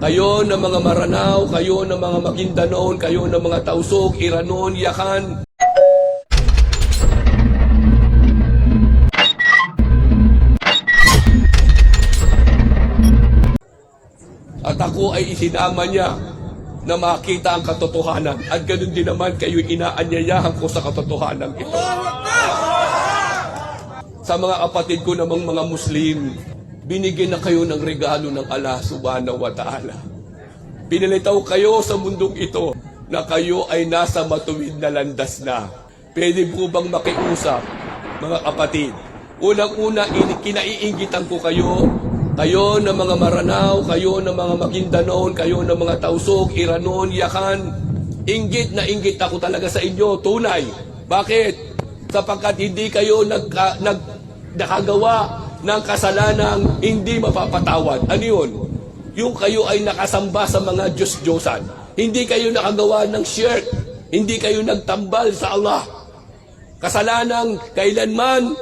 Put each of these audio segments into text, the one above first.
Kayo na mga Maranao, kayo na mga Maguindanon, kayo na mga Tausug, Iranon, Yakan. At ako ay isinama niya na makita ang katotohanan. At ganoon din naman kayo inaanyayahan ko sa katotohanan ito. Sa mga kapatid ko namang mga Muslim, binigyan na kayo ng regalo ng Allah subhanahu wa ta'ala. Pinalitaw kayo sa mundong ito na kayo ay nasa matuwid na landas na. Pwede po bang makiusap, mga kapatid? Unang-una, kinaiinggitan ko kayo. Kayo na mga Maranao, kayo na mga Maguindanon, kayo na mga Tausug, Iranon, Yakan. Inggit na inggit ako talaga sa inyo, tunay. Bakit? Sapagkat hindi kayo nakagawa ng kasalanang hindi mapapatawad. Ano yun? Yung kayo ay nakasamba sa mga Diyos-Diyosan. Hindi kayo nakagawa ng shirk. Hindi kayo nagtambal sa Allah. Kasalanang kailanman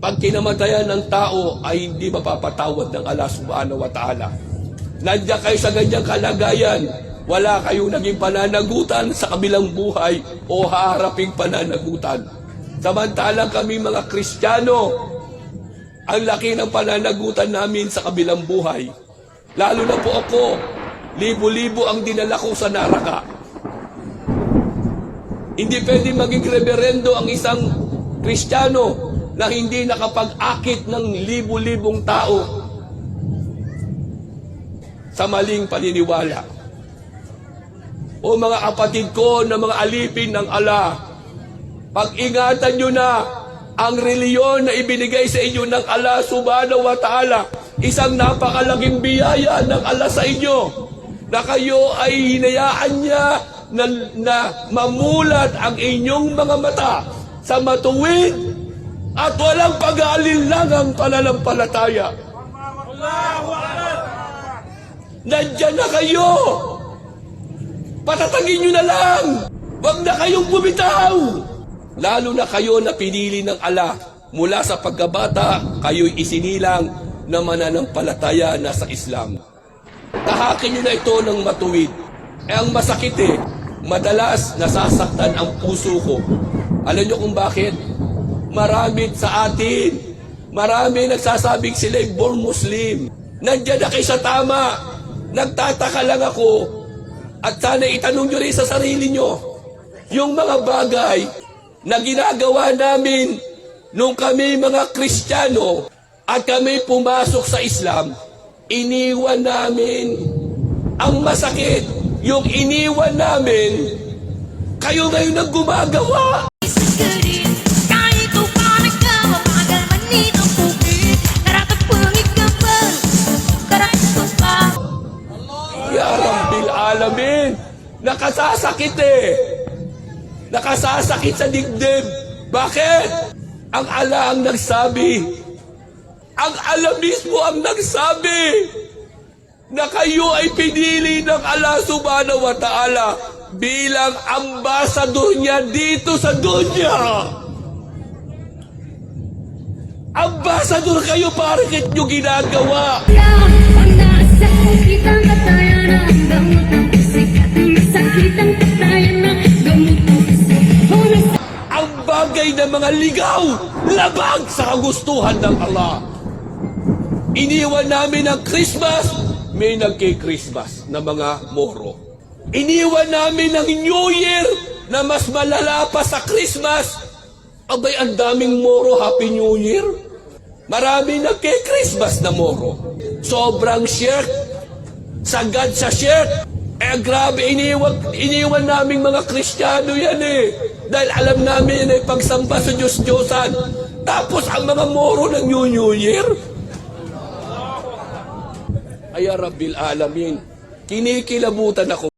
pag kinamatayan ng tao ay hindi mapapatawad ng Allah subhanahu wa ta'ala. Nandiyan kayo sa ganyang kalagayan, wala kayong naging pananagutan sa kabilang buhay o haharaping pananagutan. Samantalang kami mga Kristiyano, ang laki ng pananagutan namin sa kabilang buhay. Lalo na po ako, libo-libo ang dinala ko sa Naraka. Hindi pwede maging reberendo ang isang Kristiyano na hindi nakapag-akit ng libo-libong tao sa maling paniniwala. O mga kapatid ko na mga alipin ng Allah, pag-ingatan nyo na ang reliyon na ibinigay sa inyo ng Allah subhanahu wa ta'ala. Isang napakalaking biyaya ng Allah sa inyo na kayo ay hinayaan niya na mamulat ang inyong mga mata sa matuwid at walang pag-aalinlangang pananampalataya. Nandiyan na kayo! Patatagin nyo na lang! Huwag na kayong bumitaw! Lalo na kayo na pinili ng Allah. Mula sa pagkabata, kayo'y isinilang na mananampalataya na sa Islam. Tahakin nyo na ito ng matuwid. Ang masakit madalas nasasaktan ang puso ko. Alam nyo kung bakit? Marami sa atin, marami nagsasabing sila'y born Muslim. Nandiyan na kayo sa tama. Nagtataka lang ako. At sana itanong nyo rin sa sarili nyo. Yung mga bagay na ginagawa namin nung kami mga Kristiyano at kami pumasok sa Islam, iniwan namin. Ang masakit, yung iniwan namin, kayo ngayon ang gumagawa. Ya Rabbil Alamin, nakasasakit nakasasakit sa dibdib. Bakit? Ang Allah ang nagsabi, ang Allah mismo ang nagsabi na kayo ay pinili ng Allah subhanahu wa ta'ala bilang ambasador niya dito sa dunya. Ambasador kayo, bakit nyo ginagawa? Ang bagay na mga ligaw, labag sa kagustuhan ng Allah. Iniwan namin ang Christmas, may nagki-Christmas na mga Moro. Iniwan namin ang New Year na mas malala pa sa Christmas. Abay, ang daming Moro, Happy New Year. Marami nagki-Christmas na Moro. Sobrang shirk, sagad sa shirk. Grabe, iniwan namin mga Kristiyano yan Dahil alam namin yan pagsamba sa Diyos-Diyosan. Tapos ang mga Moro ng New Year. Ay, Rabbil Alamin, kinikilabutan ako.